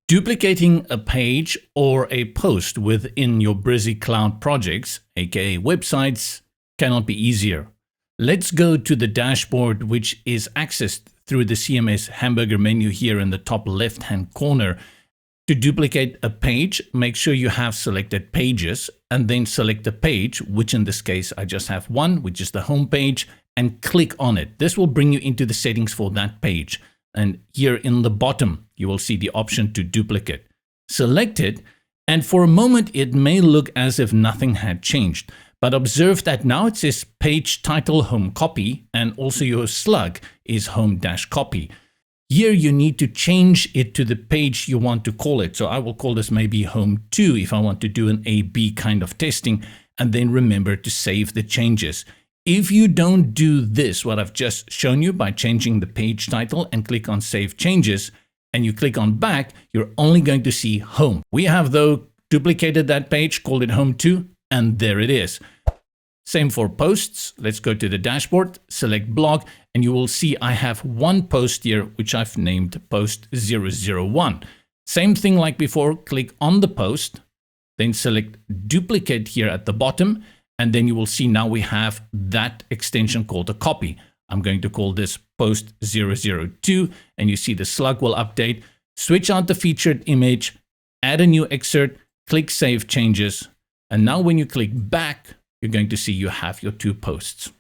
Duplicating a page or a post within your Brizy Cloud projects, aka websites, cannot be easier. Let's go to the dashboard, which is accessed through the CMS hamburger menu here in the top left-hand corner. To duplicate a page, make sure you have selected pages and then select the page, which in this case I just have one, which is the home page, and click on it. This will bring you into the settings for that page. And here in the bottom, you will see the option to duplicate. Select it, and for a moment it may look as if nothing had changed. But observe that now it says page title home copy, and also your slug is home-copy. Here you need to change it to the page you want to call it. So I will call this maybe home 2 if I want to do an A/B kind of testing, and then remember to save the changes. If you don't do this, what I've just shown you by changing the page title and click on Save Changes, and you click on Back, you're only going to see Home. We have, though, duplicated that page, called it Home 2, and there it is. Same for posts. Let's go to the dashboard, select Blog, and you will see I have one post here, which I've named Post 001. Same thing like before, click on the post, then select Duplicate here at the bottom, and then you will see now we have that extension called a copy. I'm going to call this Post 002, and you see the slug will update. Switch out the featured image, add a new excerpt, click Save Changes, and now when you click back, you're going to see you have your two posts.